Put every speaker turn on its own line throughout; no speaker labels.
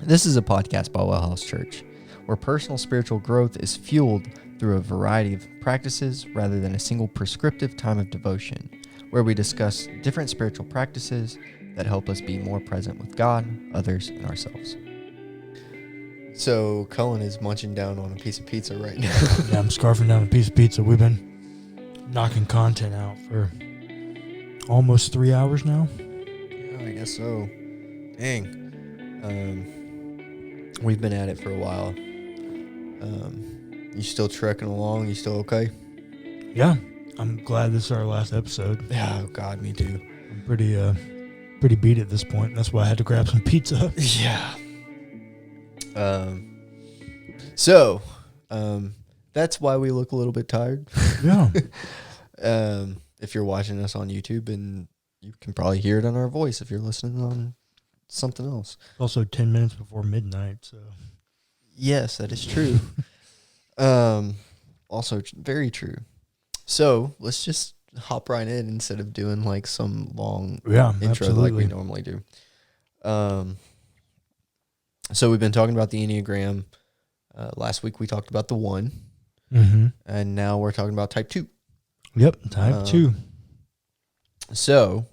This is a podcast by WellHouse Church, where personal spiritual growth is fueled through a variety of practices rather than a single prescriptive time of devotion, where we discuss different spiritual practices that help us be more present with God, others, and ourselves. So Cullen is munching down on a piece of pizza right now.
Yeah, I'm scarfing down a piece of pizza. We've been knocking content out for almost 3 hours now.
Yeah, I guess so. Dang. We've been at it for a while. You still trekking along? You still okay?
Yeah, I'm glad this is our last episode.
Yeah, oh God, me too.
I'm pretty beat at this point. That's why I had to grab some pizza.
Yeah. So, that's why we look a little bit tired.
Yeah.
If you're watching us on YouTube, and you can probably hear it on our voice if you're listening on something else.
Also 10 minutes before midnight, so.
Yes, that is true. Also very true. So let's just hop right in instead of doing like some long intro
absolutely.
like we normally do. So we've been talking about the Enneagram. Last week we talked about the 1, and now we're talking about Type 2.
Yep, Type 2.
So,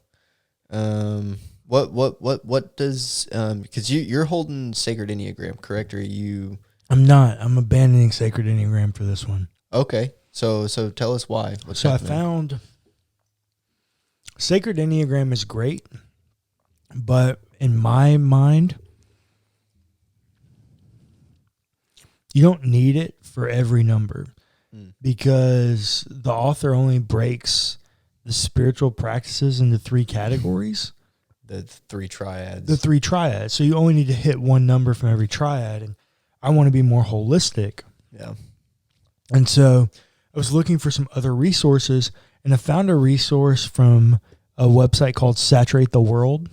what does because you're holding Sacred Enneagram, correct? Or are you?
I'm not. I'm abandoning Sacred Enneagram for this one.
Okay. So tell us why. What's happening?
I found Sacred Enneagram is great, but in my mind, you don't need it for every number because the author only breaks the spiritual practices into 3 categories.
The 3 triads.
The 3 triads. So you only need to hit one number from every triad. And I want to be more holistic.
Yeah.
And so I was looking for some other resources, and I found a resource from a website called Saturate the World.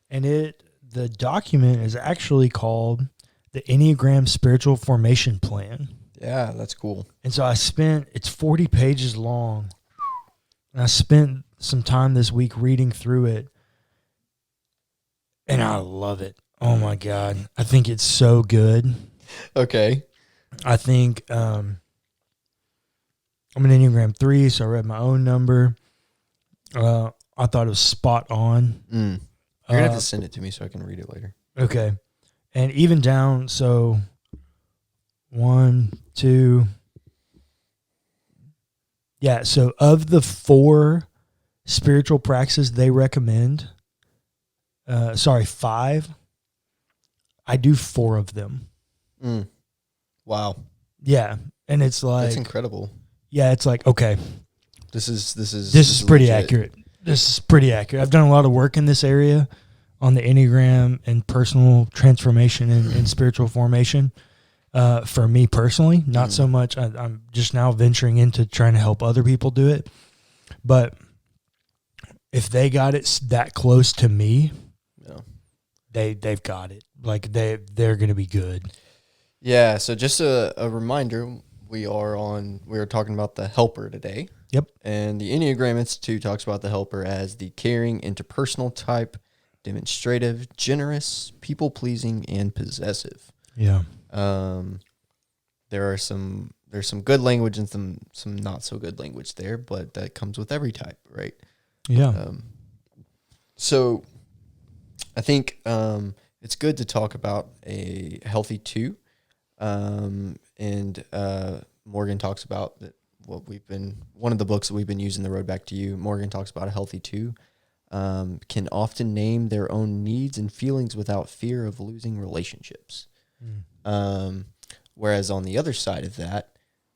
And the document is actually called the Enneagram Spiritual Formation Plan.
Yeah, that's cool.
And so it's 40 pages long. And I spent some time this week reading through it. And I love it. Oh my God. I think it's so good.
Okay.
I think I'm an Enneagram 3, so I read my own number. I thought it was spot on.
You're going to have to send it to me so I can read it later.
Okay. And even down, so 1, 2. Yeah, so of the 4 spiritual practices they recommend, 5, I do 4 of them.
Wow.
Yeah, and it's like
that's incredible.
Yeah, it's like, okay,
this is
pretty
legit.
accurate. This is pretty accurate. I've done a lot of work in this area on the Enneagram and personal transformation and spiritual formation. For me personally, not so much. I'm just now venturing into trying to help other people do it. But if they got it that close to me, they've got it. Like they're going to be good.
Yeah. So just a reminder, we are talking about the helper today.
Yep.
And the Enneagram Institute talks about the helper as the caring, interpersonal type, demonstrative, generous, people-pleasing, and possessive.
Yeah.
There's some good language and some not so good language there, but that comes with every type, right?
Yeah.
So I think it's good to talk about a healthy 2. And Morgan talks about that. One of the books that we've been using, The Road Back to You, Morgan talks about a healthy 2 can often name their own needs and feelings without fear of losing relationships. Whereas on the other side of that,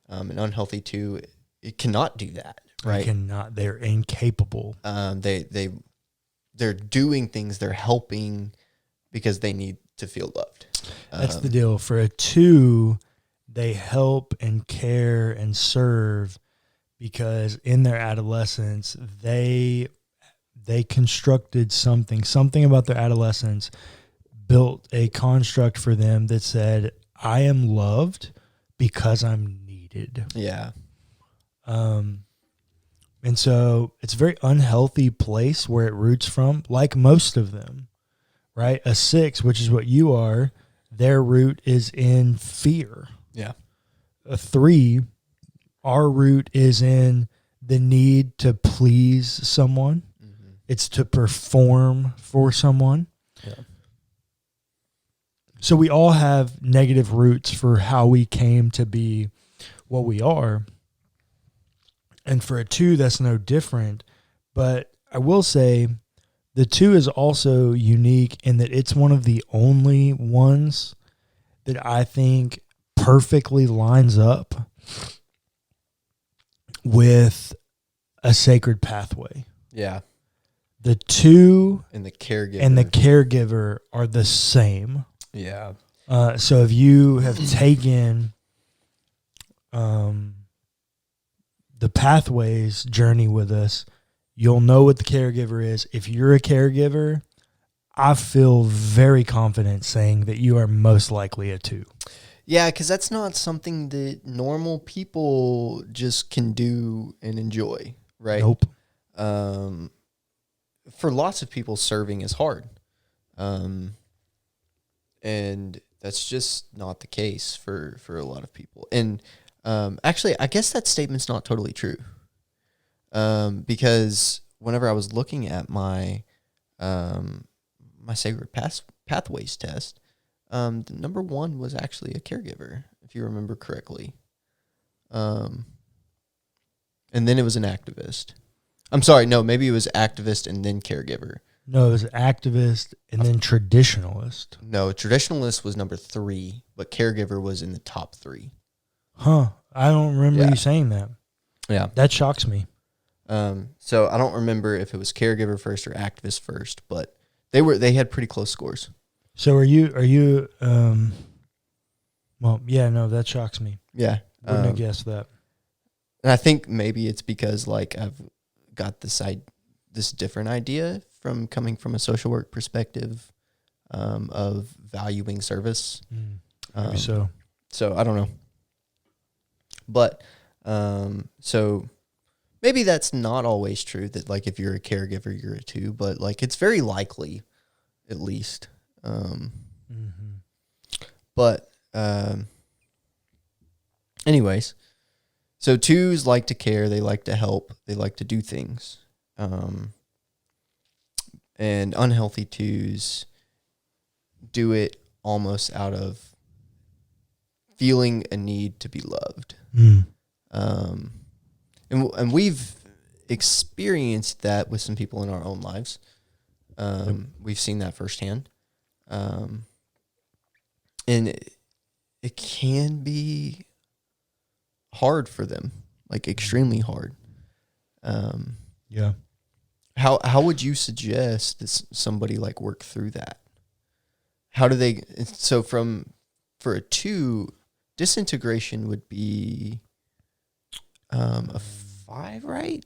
an unhealthy 2, it cannot do that, right?
It cannot. They're incapable.
They're doing things, they're helping because they need to feel loved.
That's the deal. For a 2, they help and care and serve because in their adolescence, they constructed something about their adolescence, built a construct for them that said, I am loved because I'm needed. needed.
Yeah.
And so it's a very unhealthy place where it roots from, like most of them, right? A 6, which is what you are, their root is in fear.
Yeah.
A 3, our root is in the need to please someone.
Mm-hmm.
It's to perform for someone.
Yeah.
So we all have negative roots for how we came to be what we are. And for a 2, that's no different. But I will say the 2 is also unique in that it's one of the only ones that I think perfectly lines up with a sacred pathway.
Yeah.
The 2
And the caregiver.
and the caregiver are the same.
Yeah.
So if you have taken the pathways journey with us, you'll know what the caregiver is. If you're a caregiver, I feel very confident saying that you are most likely a 2.
Yeah, because that's not something that normal people just can do and enjoy, right?
Nope.
For lots of people, serving is hard. And that's just not the case for a lot of people. And actually, I guess that statement's not totally true. Because whenever I was looking at my my sacred pathways test, the number 1 was actually a caregiver, if you remember correctly. And then it was an activist. I'm sorry, no, maybe it was activist and then caregiver.
No, it was activist and then traditionalist.
No, traditionalist was number 3, but caregiver was in the top 3.
Huh. I don't remember
Yeah.
you saying that.
Yeah.
That shocks me.
So I don't remember if it was caregiver first or activist first, but they had pretty close scores.
So are you well, yeah, no, that shocks me.
Yeah.
Wouldn't have guessed that.
And I think maybe it's because like I've got this different idea from coming from a social work perspective of valuing service.
Maybe so.
So I don't know. But so maybe that's not always true that like if you're a caregiver you're a 2, but like it's very likely at least. But anyways, so 2s like to care, they like to help, they like to do things. And unhealthy 2s do it almost out of feeling a need to be loved. And we've experienced that with some people in our own lives. We've seen that firsthand. And it can be hard for them, like extremely hard.
Yeah.
How would you suggest that somebody like work through that? How do they? So for a 2, disintegration would be a 5, right?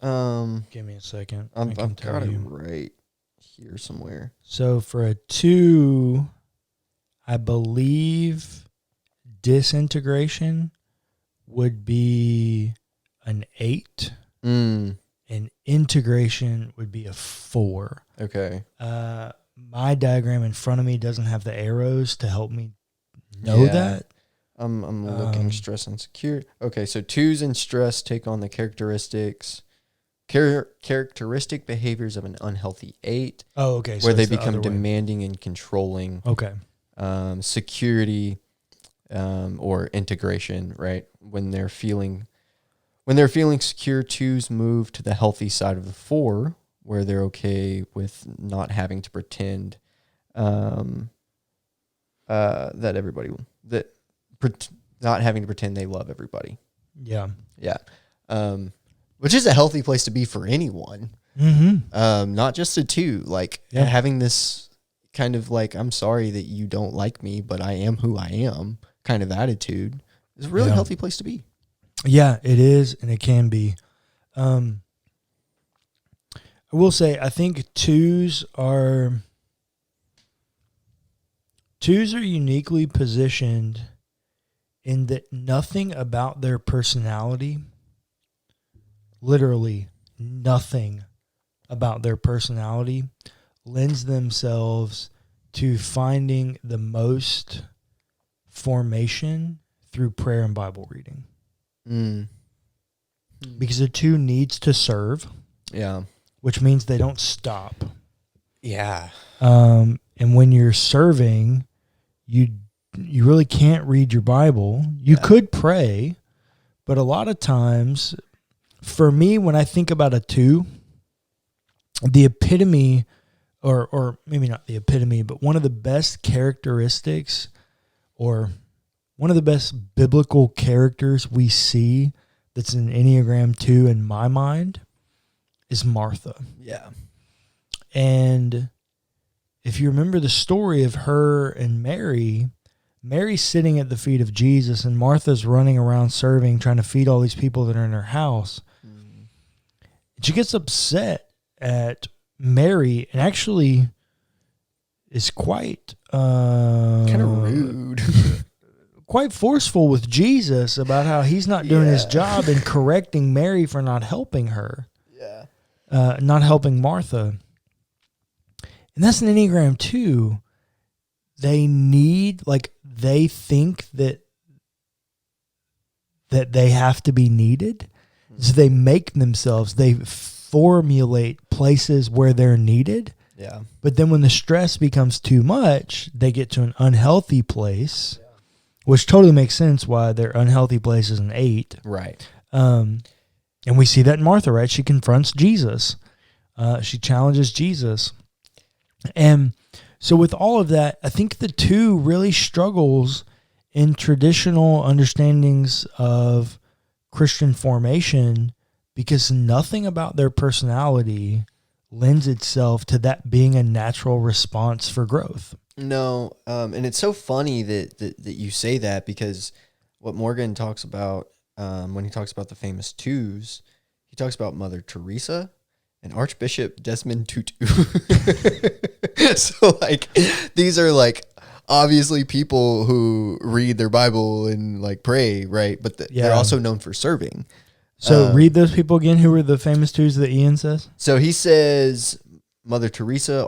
Give me a second.
I've got it right here somewhere.
So for a 2, I believe disintegration would be an 8. And integration would be a 4.
Okay.
My diagram in front of me doesn't have the arrows to help me know that.
I'm looking stress and secure. Okay, so 2s in stress take on the characteristic behaviors of an unhealthy 8.
Oh, okay.
Where they become demanding and controlling.
Okay.
Security, or integration, right? When they're feeling secure, 2s move to the healthy side of the 4, where they're okay with not having to pretend not having to pretend they love everybody.
Yeah.
Yeah. Which is a healthy place to be for anyone. Not just a 2. Like having this kind of like, I'm sorry that you don't like me, but I am who I am kind of attitude is a really healthy place to be. Yeah,
it is, and it can be. I will say, I think 2s are uniquely positioned in that nothing about their personality, literally nothing about their personality, lends themselves to finding the most formation through prayer and Bible reading. Because the two needs to serve.
Yeah.
Which means they don't stop.
Yeah.
And when you're serving, you really can't read your Bible. You could pray, but a lot of times, for me, when I think about a two, the epitome, or maybe not the epitome, but one of the best characteristics, or one of the best biblical characters we see that's an Enneagram 2 in my mind is Martha.
Yeah.
And if you remember the story of her and Mary, Mary's sitting at the feet of Jesus and Martha's running around serving, trying to feed all these people that are in her house. And she gets upset at Mary and actually is quite
kind of rude.
Quite forceful with Jesus about how he's not doing his job and correcting Mary for not helping her.
Yeah.
Not helping Martha. And that's an Enneagram 2. They think that they have to be needed. So they make themselves, they formulate places where they're needed.
Yeah.
But then when the stress becomes too much, they get to an unhealthy place, which totally makes sense why their unhealthy place is an 8.
Right.
And we see that in Martha, right? She confronts Jesus. She challenges Jesus. And so with all of that, I think the 2 really struggles in traditional understandings of Christian formation because nothing about their personality lends itself to that being a natural response for growth.
No, and it's so funny that you say that, because what Morgan talks about when he talks about the famous 2s, he talks about Mother Teresa and Archbishop Desmond Tutu. So, like, these are, like, obviously people who read their Bible and, like, pray, right? But they're also known for serving.
So read those people again. Who were the famous 2s that Ian says?
So he says Mother Teresa,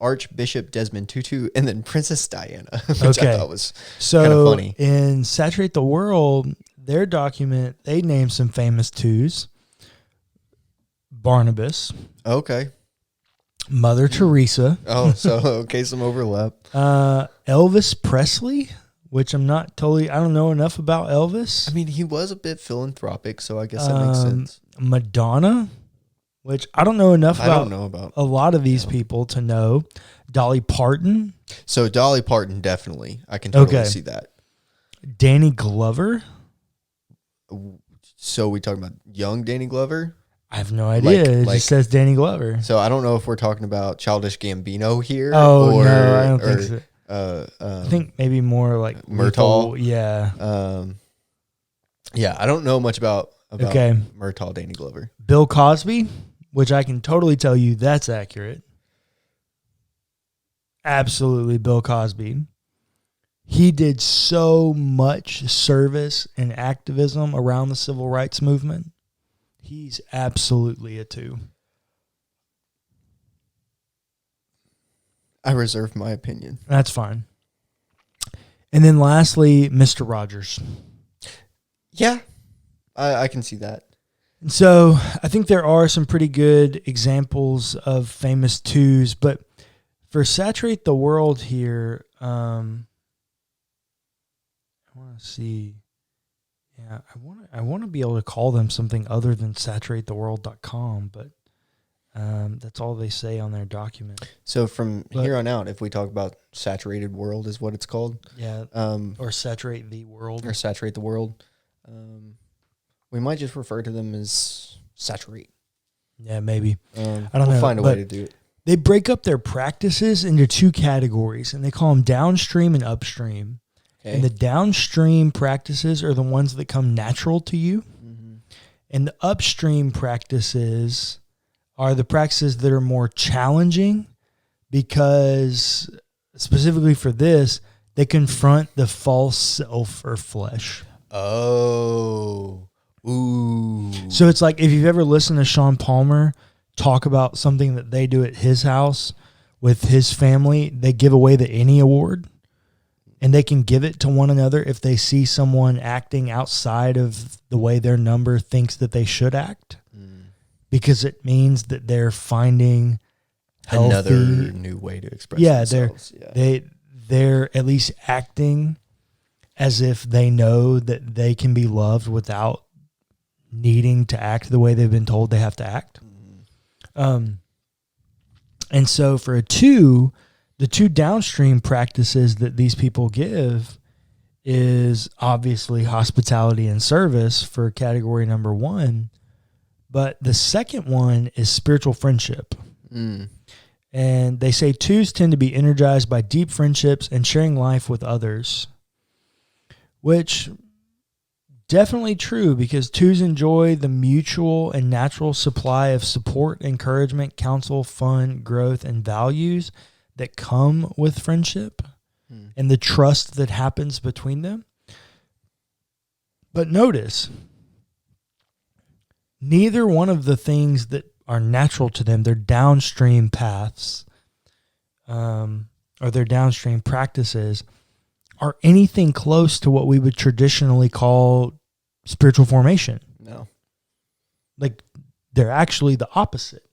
Archbishop Desmond Tutu, and then Princess Diana, which I thought was kind of funny.
In Saturate the World, their document, they named some famous 2s. Barnabas.
Okay.
Mother Teresa.
Oh, so, okay, some overlap.
Elvis Presley, which I don't know enough about Elvis.
I mean, he was a bit philanthropic, so I guess that makes sense.
Madonna, which I don't know enough about.
I don't know about
a lot of these people to know. Dolly Parton.
So Dolly Parton, definitely. I can totally see that.
Danny Glover.
So we talking about young Danny Glover?
I have no idea. It just says Danny Glover.
So I don't know if we're talking about Childish Gambino here.
Oh, no, I don't think so. I think maybe more like
Murtaugh.
Yeah.
Yeah, I don't know much about Murtaugh Danny Glover.
Bill Cosby, which I can totally tell you that's accurate. Absolutely, Bill Cosby. He did so much service and activism around the civil rights movement. He's absolutely a 2.
I reserve my opinion.
That's fine. And then lastly, Mr. Rogers.
Yeah, I can see that.
And so I think there are some pretty good examples of famous 2s, but for Saturate the World here, I want to see. Yeah, I want to be able to call them something other than saturatetheworld.com, but that's all they say on their document.
So from here on out, if we talk about Saturated World is what it's called.
Yeah. Or Saturate the World.
Or Saturate the World. We might just refer to them as Saturate.
Yeah, maybe. I don't know.
We'll find a way to do it.
They break up their practices into 2 categories, and they call them downstream and upstream. Okay. And the downstream practices are the ones that come natural to you. Mm-hmm. And the upstream practices are the practices that are more challenging because, specifically for this, They confront the false self or flesh.
Oh. Ooh.
So it's like if you've ever listened to Sean Palmer talk about something that they do at his house with his family, they give away the Ennie Award, and they can give it to one another if they see someone acting outside of the way their number thinks that they should act, because it means that they're finding healthy,
another new way to express themselves.
They're at least acting as if they know that they can be loved without needing to act the way they've been told they have to act. And so for a 2, the 2 downstream practices that these people give is obviously hospitality and service for category number 1. But the second one is spiritual friendship. And they say 2s tend to be energized by deep friendships and sharing life with others, which definitely true, because 2s enjoy the mutual and natural supply of support, encouragement, counsel, fun, growth, and values that come with friendship and the trust that happens between them. But notice, neither one of the things that are natural to them, their downstream paths, or their downstream practices, are anything close to what we would traditionally call spiritual formation.
No.
Like, they're actually the opposite.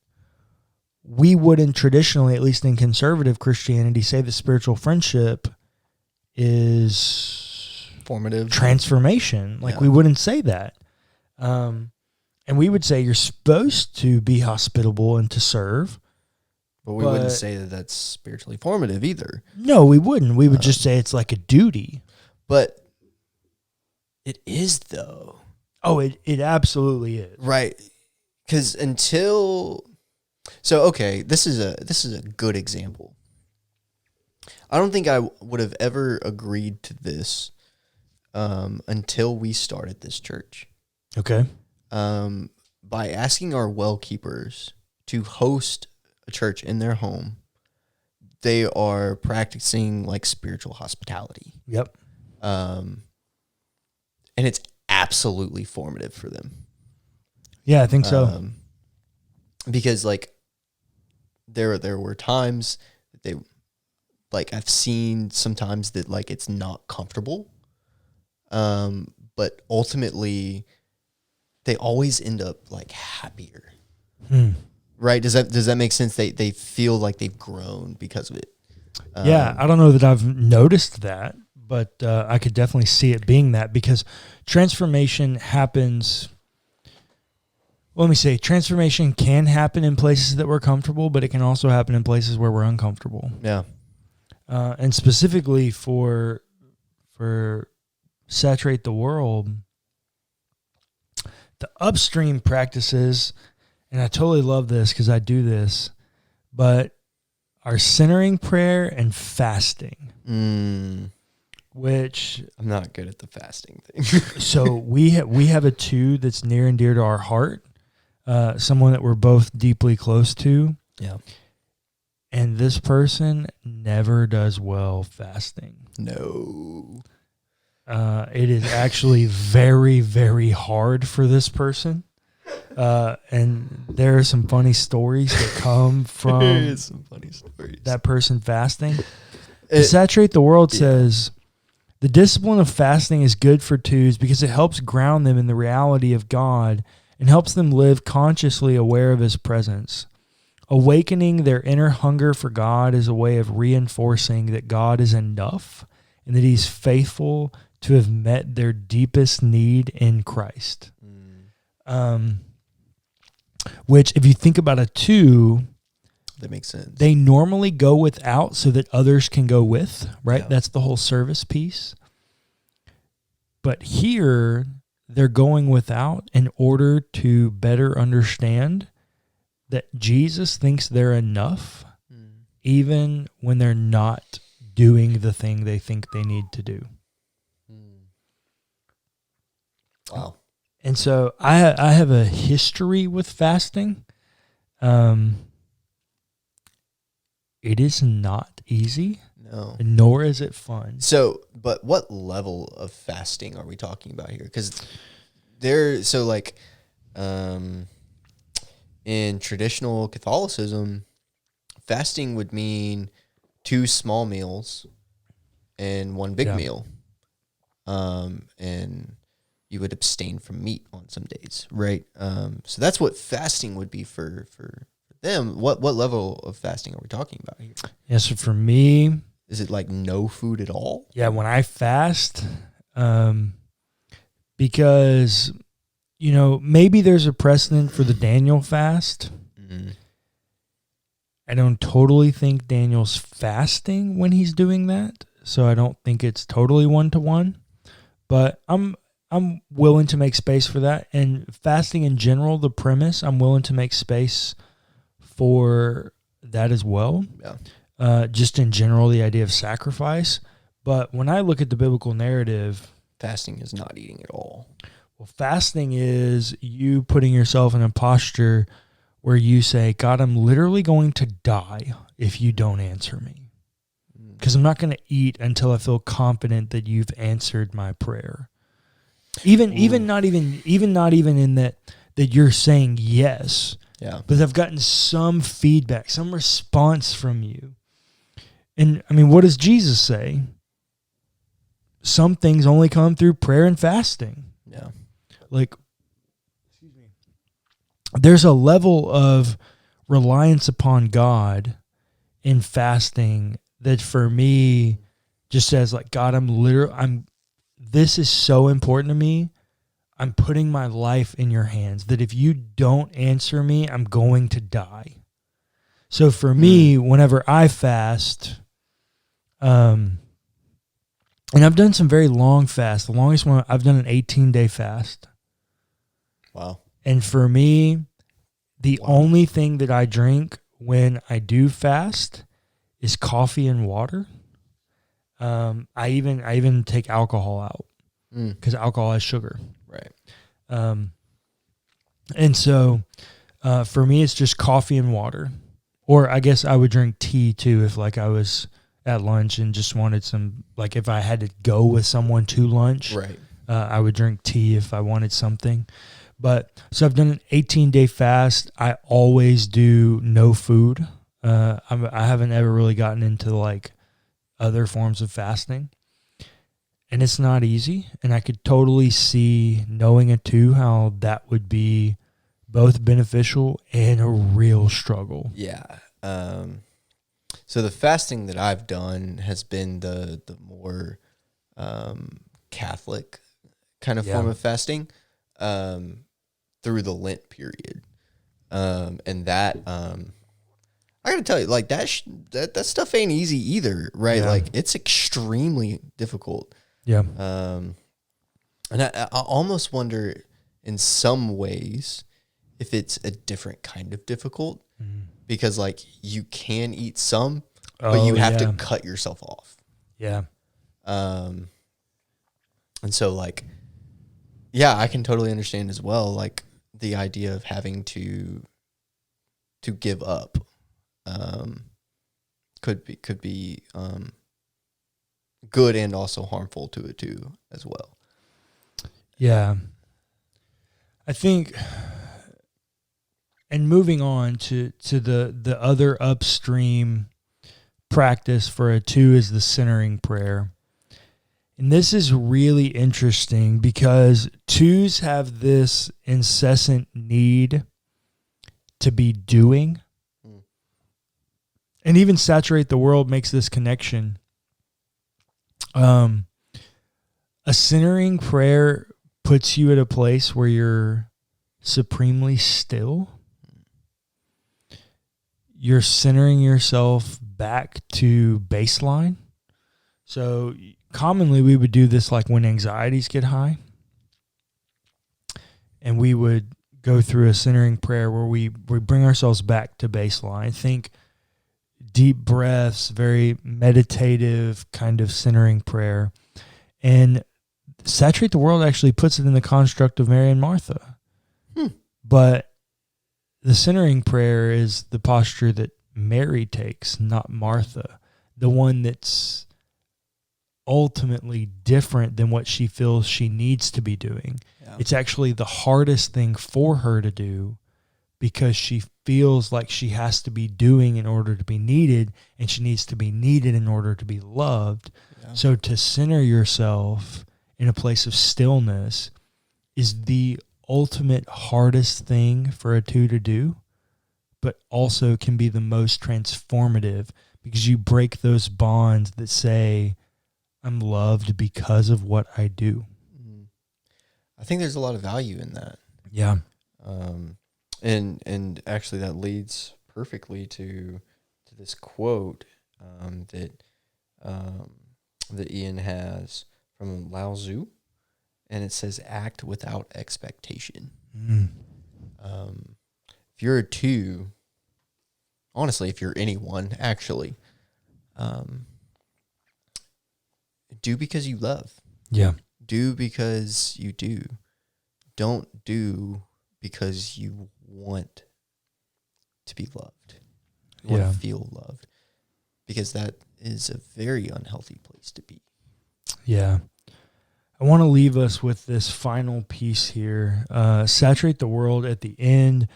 We wouldn't traditionally, at least in conservative Christianity, say that spiritual friendship is
formative
transformation. Like, we wouldn't say that. And we would say you're supposed to be hospitable and to serve.
But we wouldn't say that that's spiritually formative either.
No, we wouldn't. We would just say it's like a duty.
But it is, though.
Oh, it absolutely is.
Right. Because okay, this is a good example. I don't think I would have ever agreed to this until we started this church.
Okay.
By asking our well keepers to host a church in their home, they are practicing like spiritual hospitality.
Yep.
And it's absolutely formative for them.
Yeah, I think so.
Because like there were times that they, like, I've seen sometimes that like it's not comfortable. But ultimately they always end up like happier. Right? Does that make sense? They feel like they've grown because of it.
Yeah, I don't know that I've noticed that, but I could definitely see it being that, because transformation happens. Well, let me say, transformation can happen in places that we're comfortable, but it can also happen in places where we're uncomfortable.
Yeah.
And specifically for Saturate the World, the upstream practices, and I totally love this because I do this, but are centering prayer and fasting. Which
I'm not good at the fasting thing.
So we have a 2 that's near and dear to our heart, someone that we're both deeply close to.
Yeah.
And this person never does well fasting.
No.
It is actually very, very hard for this person. And there are some funny stories that come from that person fasting. Saturate the World says, the discipline of fasting is good for 2s because it helps ground them in the reality of God and helps them live consciously aware of His presence. Awakening their inner hunger for God is a way of reinforcing that God is enough and that He's faithful to have met their deepest need in Christ. Which, if you think about a 2,
that makes sense.
They normally go without so that others can go with, right? Yeah. That's the whole service piece. But here, they're going without in order to better understand that Jesus thinks they're enough, even when they're not doing the thing they think they need to do.
Wow.
And so I have a history with fasting. It is not easy.
No.
Nor is it fun.
So, but what level of fasting are we talking about here? Because in traditional Catholicism, fasting would mean 2 small meals and 1 big meal. And you would abstain from meat on some days, right? So that's what fasting would be for them. What level of fasting are we talking about here?
Yeah, so for me,
is it like no food at all?
Yeah, when I fast, because, maybe there's a precedent for the Daniel fast.
Mm-hmm.
I don't totally think Daniel's fasting when he's doing that, so I don't think it's totally 1-to-1. But I'm willing to make space for that. And fasting in general, the premise, I'm willing to make space for that as well.
Yeah.
Just in general, the idea of sacrifice. But when I look at the biblical narrative,
fasting is not eating at all.
Well, fasting is you putting yourself in a posture where you say, God, I'm literally going to die if you don't answer me. Because I'm not going to eat until I feel confident that you've answered my prayer. Even not even in that you're saying yes.
Yeah.
But I've gotten some feedback, some response from you. And I mean, what does Jesus say? Some things only come through prayer and fasting.
Yeah.
There's a level of reliance upon God in fasting that for me just says like, God, this is so important to me. I'm putting my life in your hands, that if you don't answer me, I'm going to die. So for me, whenever I fast, and I've done some very long fasts. The longest one, I've done an 18-day fast.
Wow.
And for me, the only thing that I drink when I do fast is coffee and water. I even take alcohol out because alcohol has sugar.
Right.
And so for me, it's just coffee and water. Or I guess I would drink tea too if like I was at lunch and just wanted some, like if I had to go with someone to lunch,
right.
I would drink tea if I wanted something. But so I've done an 18-day fast. I always do no food. I haven't ever really gotten into like other forms of fasting. And it's not easy. And I could totally see, knowing it too, how that would be both beneficial and a real struggle.
Yeah. So the fasting that I've done has been the more Catholic kind of form of fasting through the Lent period. And that, I gotta tell you, like that stuff ain't easy either, right?
Yeah.
Like it's extremely difficult.
Yeah.
And I almost wonder in some ways if it's a different kind of difficult because like you can eat some, but you have to cut yourself off.
Yeah.
And so like, yeah, I can totally understand as well, like the idea of having to give up, could be good and also harmful to it too as well.
Yeah. I think, and moving on to the other upstream practice for a 2 is the centering prayer. And this is really interesting because 2s have this incessant need to be doing. And even Saturate the World makes this connection. A centering prayer puts you at a place where you're supremely still. You're centering yourself back to baseline. So commonly we would do this like when anxieties get high. And we would go through a centering prayer where we bring ourselves back to baseline. Think deep breaths, very meditative kind of centering prayer. And Saturate the World actually puts it in the construct of Mary and Martha. But the centering prayer is the posture that Mary takes, not Martha. the one that's ultimately different than what she feels she needs to be doing.
Yeah.
It's actually the hardest thing for her to do because she feels like she has to be doing in order to be needed, and she needs to be needed in order to be loved.
Yeah.
So to center yourself in a place of stillness is the ultimate hardest thing for a two to do, but also can be the most transformative because you break those bonds that say, I'm loved because of what I do.
I think there's a lot of value in that.
Yeah.
And actually that leads perfectly to this quote that Ian has from Lao Tzu, and it says, "Act without expectation." If you're a two, honestly, if you're anyone, actually, do because you love.
Yeah.
Do because you do. Don't do because you want to be loved. You want to feel loved. Because that is a very unhealthy place to be.
Yeah. I want to leave us with this final piece here. Saturate the world at the end.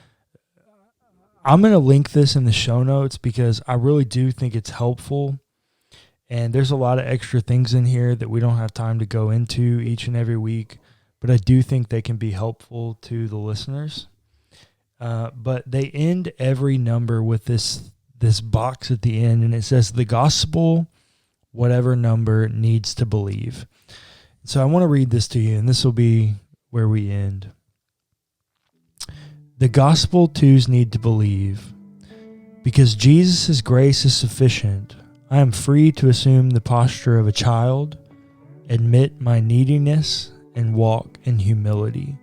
I'm going to link this in the show notes because I really do think it's helpful. And there's a lot of extra things in here that we don't have time to go into each and every week, but I do think they can be helpful to the listeners. But they end every number with this box at the end, and it says, the gospel, whatever number needs to believe. So I want to read this to you, and this will be where we end. The gospel twos need to believe. Because Jesus' grace is sufficient, I am free to assume the posture of a child, admit my neediness, and walk in humility.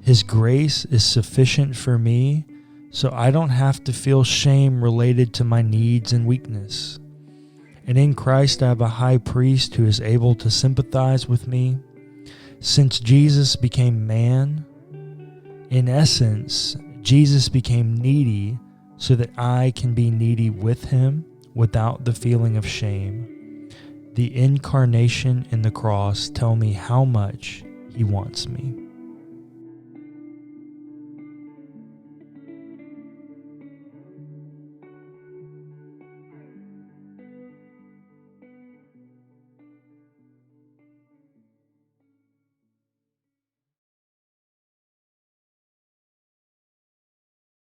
His grace is sufficient for me, so I don't have to feel shame related to my needs and weakness. And in Christ I have a high priest who is able to sympathize with me. Since Jesus became man, in essence, Jesus became needy so that I can be needy with him without the feeling of shame. The incarnation and the cross tell me how much he wants me.